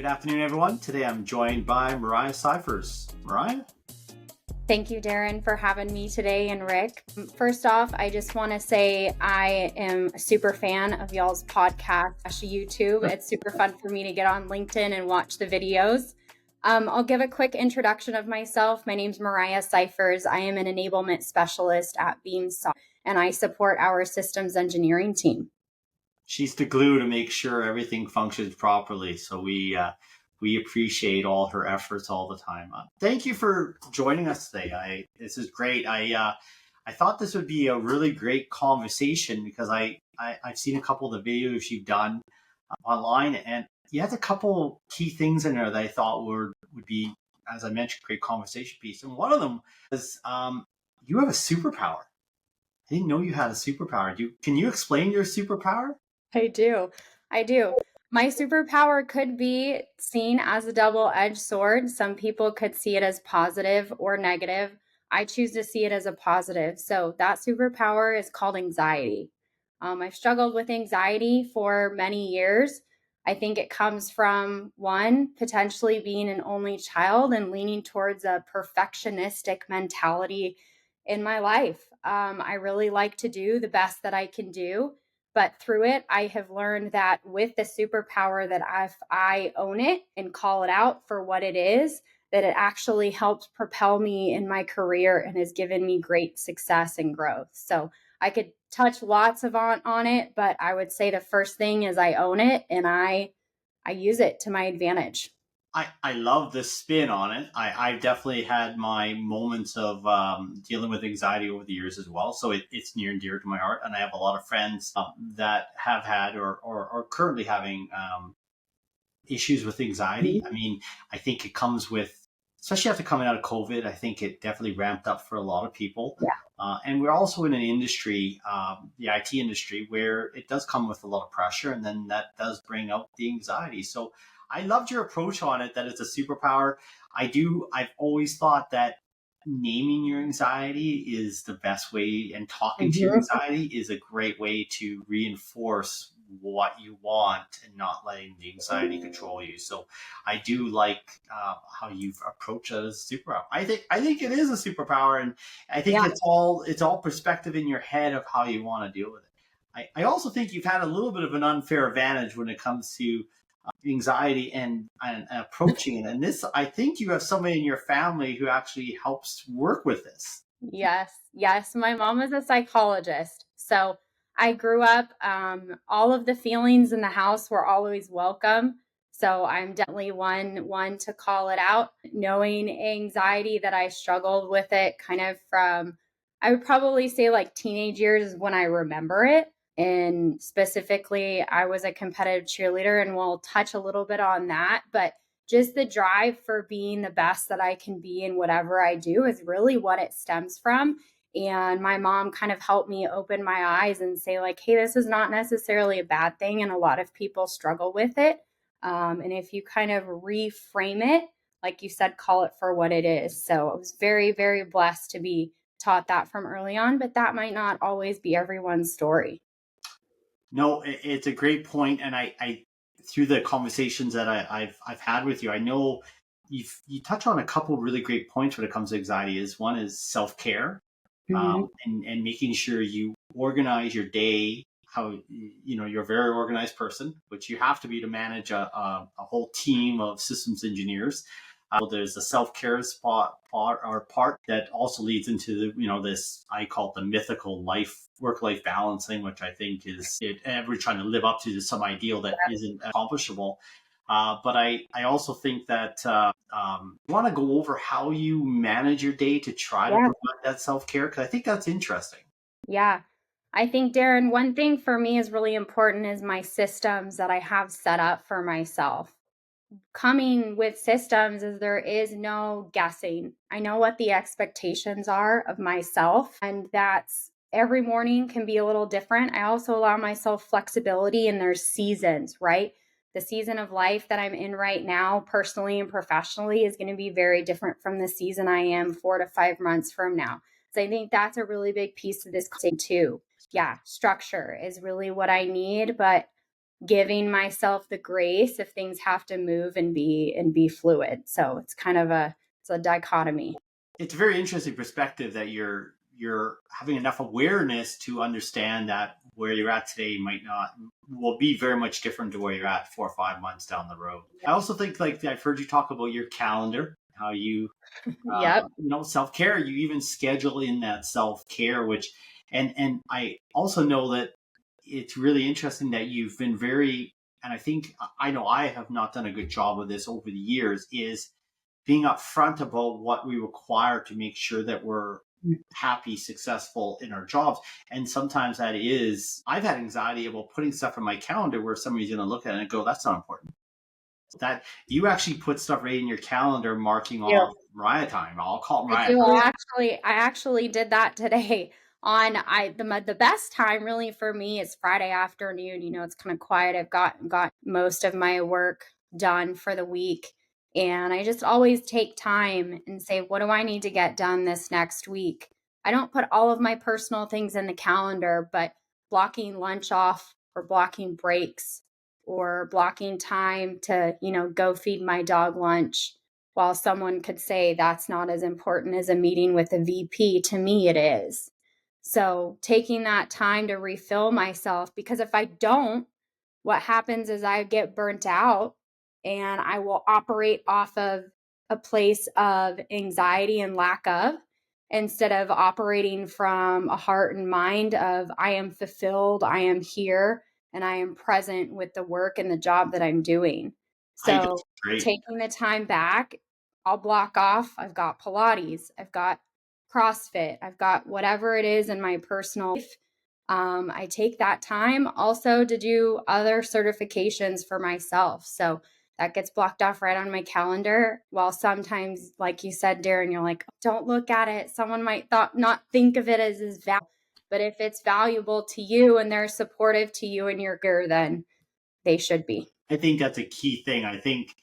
Good afternoon, everyone. Today I'm joined by Mariah Cyphers. Mariah? Thank you, Derran, for having me today, and Rick. First off, I just want to say I am a super fan of y'all's podcast, YouTube. It's super fun for me to get on LinkedIn and watch the videos. I'll give a quick introduction of myself. My name's Mariah Cyphers. I am an enablement specialist at Beamsoft, and I support our systems engineering team. She's the glue to make sure everything functions properly. So we appreciate all her efforts all the time. Thank you for joining us today. This is great. I thought this would be a really great conversation because I've seen a couple of the videos you've done online, and you had a couple key things in there that I thought would be, as I mentioned, great conversation piece. And one of them is you have a superpower. I didn't know you had a superpower. Can you explain your superpower? I do. My superpower could be seen as a double-edged sword. Some people could see it as positive or negative. I choose to see it as a positive. So that superpower is called anxiety. I've struggled with anxiety for many years. I think it comes from, one, potentially being an only child and leaning towards a perfectionistic mentality in my life. I really like to do the best that I can do. But through it, I have learned that with the superpower, that if I own it and call it out for what it is, that it actually helps propel me in my career and has given me great success and growth. So I could touch lots of on it, but I would say the first thing is I own it and I use it to my advantage. I love the spin on it. I've definitely had my moments of dealing with anxiety over the years as well. So it's near and dear to my heart. And I have a lot of friends that have had or are currently having issues with anxiety. I mean, I think it comes with, especially after coming out of COVID, I think it definitely ramped up for a lot of people. Yeah. And we're also in an industry, the IT industry, where it does come with a lot of pressure. And then that does bring out the anxiety. So I loved your approach on it, that it's a superpower. I've always thought that naming your anxiety is the best way, and talking to your anxiety is a great way to reinforce what you want and not letting the anxiety control you. So I do like how you've approached it as a superpower. I think it is a superpower, and I think it's all perspective in your head of how you want to deal with it. I also think you've had a little bit of an unfair advantage when it comes to anxiety and approaching it. And this, I think you have somebody in your family who actually helps work with this. Yes. My mom is a psychologist. So I grew up, all of the feelings in the house were always welcome. So I'm definitely one to call it out, knowing anxiety, that I struggled with it kind of from, I would probably say, like, teenage years is when I remember it. And specifically, I was a competitive cheerleader, and we'll touch a little bit on that. But just the drive for being the best that I can be in whatever I do is really what it stems from. And my mom kind of helped me open my eyes and say, like, hey, this is not necessarily a bad thing. And a lot of people struggle with it. And if you kind of reframe it, like you said, call it for what it is. So I was very, very blessed to be taught that from early on, but that might not always be everyone's story. No, it's a great point, and I through the conversations that I've had with you, I know you touch on a couple of really great points when it comes to anxiety. One is self-care, and making sure you organize your day. How you're a very organized person, which you have to be to manage a whole team of systems engineers. There's a self-care part that also leads into this, I call it the mythical work-life balance thing, which I think is we're trying to live up to some ideal that isn't accomplishable. But I also think that you want to go over how you manage your day to try to provide that self-care, because I think that's interesting. Yeah. I think, Derran, one thing for me is really important is my systems that I have set up for myself. Coming with systems is there is no guessing. I know what the expectations are of myself, and that's every morning can be a little different. I also allow myself flexibility, and there's seasons, right? The season of life that I'm in right now, personally and professionally, is going to be very different from the season I am 4 to 5 months from now. So I think that's a really big piece of this thing too. Yeah, structure is really what I need, but giving myself the grace if things have to move and be fluid. So it's kind of a dichotomy. It's a very interesting perspective that you're having enough awareness to understand that where you're at today will be very much different to where you're at 4 or 5 months down the road. I also think, like, I've heard you talk about your calendar, how you Yep. self-care, you even schedule in that self-care, which and I also know that it's really interesting that you've been very, and I know I have not done a good job of this over the years, is being upfront about what we require to make sure that we're happy, successful in our jobs. And sometimes that is, I've had anxiety about putting stuff in my calendar where somebody's going to look at it and go, that's not important. That you actually put stuff right in your calendar, marking off Mariah time. I'll call it Mariah. I actually did that today. The best time really for me is Friday afternoon. It's kind of quiet. I've got most of my work done for the week, and I just always take time and say, what do I need to get done this next week? I don't put all of my personal things in the calendar, but blocking lunch off or blocking breaks or blocking time to, go feed my dog lunch. While someone could say that's not as important as a meeting with a VP, to me it is. So taking that time to refill myself, because if I don't, what happens is I get burnt out and I will operate off of a place of anxiety and lack of, instead of operating from a heart and mind of I am fulfilled, I am here, and I am present with the work and the job that I'm doing. So taking the time back, I'll block off. I've got Pilates, I've got CrossFit, I've got whatever it is in my personal life. I take that time also to do other certifications for myself. So that gets blocked off right on my calendar. While sometimes, like you said, Derran, you're like, don't look at it. Someone might not think of it as valuable. But if it's valuable to you and they're supportive to you and your career, then they should be. I think that's a key thing. I think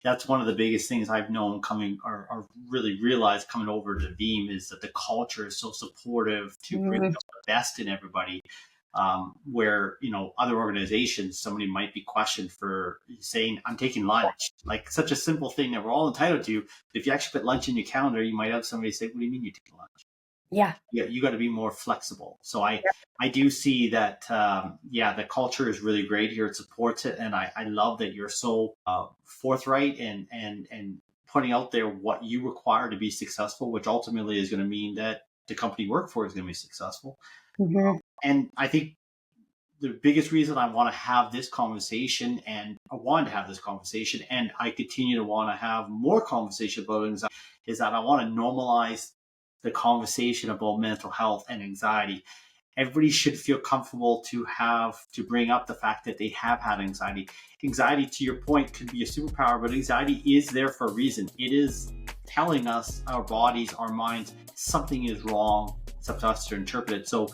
that's one of the biggest things I've known or really realized coming over to Veeam is that the culture is so supportive to bring out the best in everybody. Where, other organizations, somebody might be questioned for saying, I'm taking lunch, like such a simple thing that we're all entitled to. But if you actually put lunch in your calendar, you might have somebody say, what do you mean you're taking lunch? Yeah, you got to be more flexible. So I do see that, the culture is really great here. It supports it. And I love that you're so forthright and putting out there what you require to be successful, which ultimately is going to mean that the company you work for is going to be successful. And I think the biggest reason I want to have this conversation, and I wanted to have this conversation, and I continue to want to have more conversation about anxiety, is that I want to normalize the conversation about mental health and anxiety. Everybody should feel comfortable to bring up the fact that they have had anxiety. Anxiety, to your point, could be a superpower, but anxiety is there for a reason. It is telling us, our bodies, our minds, something is wrong. It's up to us to interpret it. So